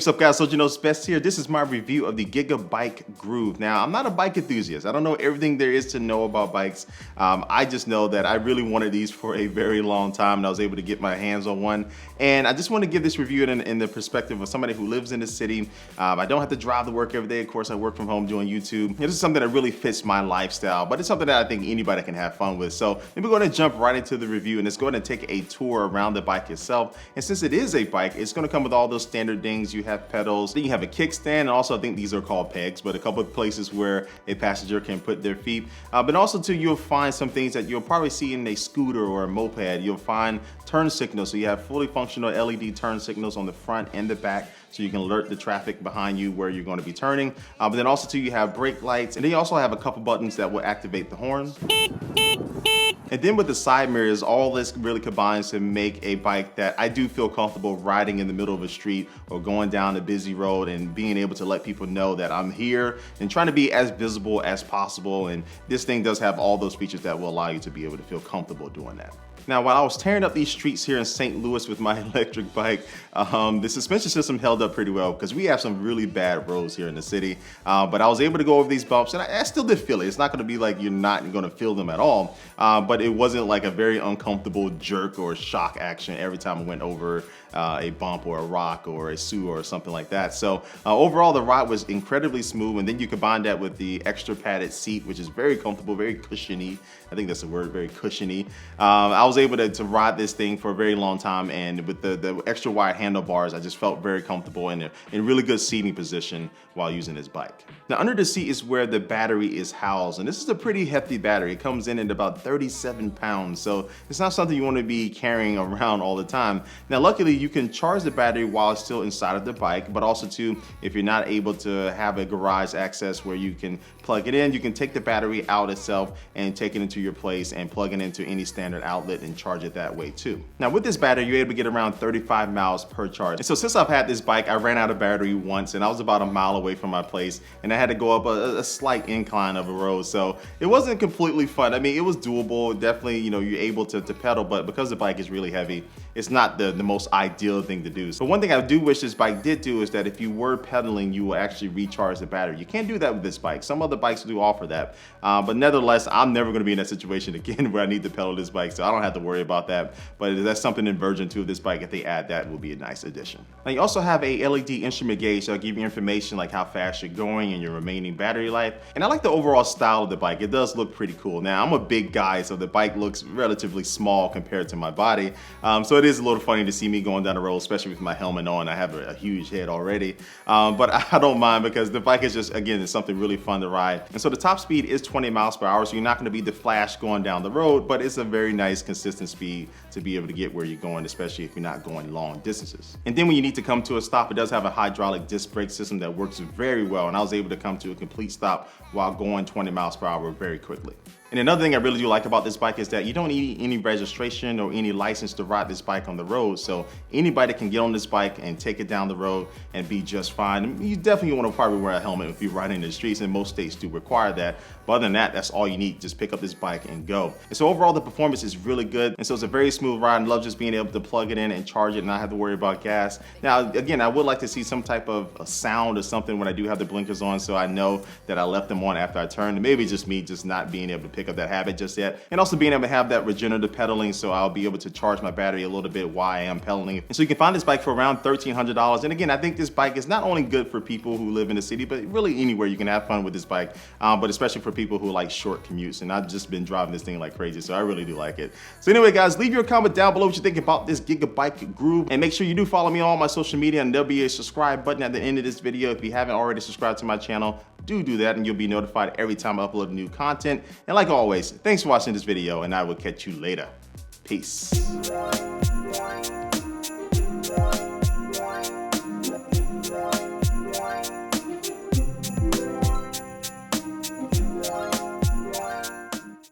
What's up guys, Sojourner's Best here. This is my review of the Gigabyke Groove. Now, I'm not a bike enthusiast. I don't know everything there is to know about bikes. I just know that I really wanted these for a very long time and I was able to get my hands on one. And I just want to give this review in the perspective of somebody who lives in the city. I don't have to drive to work every day. Of course, I work from home doing YouTube. This is something that really fits my lifestyle, but it's something that I think anybody can have fun with. So we're going to jump right into the review and let's go ahead and take a tour around the bike itself. And since it is a bike, it's going to come with all those standard things. You have pedals, then you have a kickstand, and also I think these are called pegs, but a couple of places where a passenger can put their feet. But also too, you'll find some things that you'll probably see in a scooter or a moped. You'll find turn signals, so you have fully functional LED turn signals on the front and the back, so you can alert the traffic behind you where you're going to be turning. But then also too, you have brake lights, and then you also have a couple buttons that will activate the horn. And then with the side mirrors, all this really combines to make a bike that I do feel comfortable riding in the middle of a street or going down a busy road and being able to let people know that I'm here and trying to be as visible as possible. And this thing does have all those features that will allow you to be able to feel comfortable doing that. Now, while I was tearing up these streets here in St. Louis with my electric bike, the suspension system held up pretty well because we have some really bad roads here in the city. But I was able to go over these bumps and I still did feel it. It's not going to be like you're not going to feel them at all. But it wasn't like a very uncomfortable jerk or shock action every time I went over a bump or a rock or a sewer or something like that. So overall, the ride was incredibly smooth. And then you combine that with the extra padded seat, which is very comfortable, very cushiony. I think that's the word, very cushiony. I was able to ride this thing for a very long time, and with the extra wide handlebars, I just felt very comfortable and in really good seating position while using this bike. Now, under the seat is where the battery is housed, and this is a pretty hefty battery. It comes in at about 37 pounds, so it's not something you want to be carrying around all the time. Now, luckily, you can charge the battery while it's still inside of the bike, but also too, if you're not able to have a garage access where you can plug it in, you can take the battery out itself and take it into your place and plug it into any standard outlet and charge it that way too. Now with this battery, you're able to get around 35 miles per charge. And so since I've had this bike, I ran out of battery once and I was about a mile away from my place and I had to go up a slight incline of a road. So it wasn't completely fun. I mean, it was doable. Definitely, you know, you're able to pedal, but because the bike is really heavy, it's not the most ideal thing to do. So one thing I do wish this bike did do is that if you were pedaling, you will actually recharge the battery. You can't do that with this bike. Some other bikes do offer that. But nevertheless, I'm never gonna be in that situation again where I need to pedal this bike, so I don't have to worry about that. But that's something in version 2 of this bike. If they add that, will be a nice addition. Now you also have a LED instrument gauge that'll give you information like how fast you're going and your remaining battery life. And I like the overall style of the bike. It does look pretty cool. Now I'm a big guy, so the bike looks relatively small compared to my body. So it is a little funny to see me going down the road, especially with my helmet on. I have a huge head already, but I don't mind because the bike is just, again, it's something really fun to ride. And so the top speed is 20 miles per hour, so you're not going to be the flash going down the road, but it's a very nice consistent speed to be able to get where you're going, especially if you're not going long distances. And then when you need to come to a stop, it does have a hydraulic disc brake system that works very well, and I was able to come to a complete stop while going 20 miles per hour very quickly. And another thing I really do like about this bike is that you don't need any registration or any license to ride this bike on the road. So anybody can get on this bike and take it down the road and be just fine. You definitely want to probably wear a helmet if you're riding in the streets, and most states do require that. But other than that, that's all you need. Just pick up this bike and go. And so overall, the performance is really good. And so it's a very smooth ride. I love just being able to plug it in and charge it and not have to worry about gas. Now, again, I would like to see some type of a sound or something when I do have the blinkers on, so I know that I left them on after I turned. Maybe just me just not being able to pick up that habit just yet. And also being able to have that regenerative pedaling, so I'll be able to charge my battery a little bit while I am pedaling. And so you can find this bike for around $1,300. And again, I think this bike is not only good for people who live in the city, but really anywhere you can have fun with this bike, but especially for people who like short commutes. And I've just been driving this thing like crazy, so I really do like it. So anyway, guys, leave your comment down below what you think about this Gigabyke Groove, and make sure you do follow me on all my social media, and there'll be a subscribe button at the end of this video. If you haven't already subscribed to my channel, do that and you'll be notified every time I upload new content. And like always, thanks for watching this video, and I will catch you later. Peace.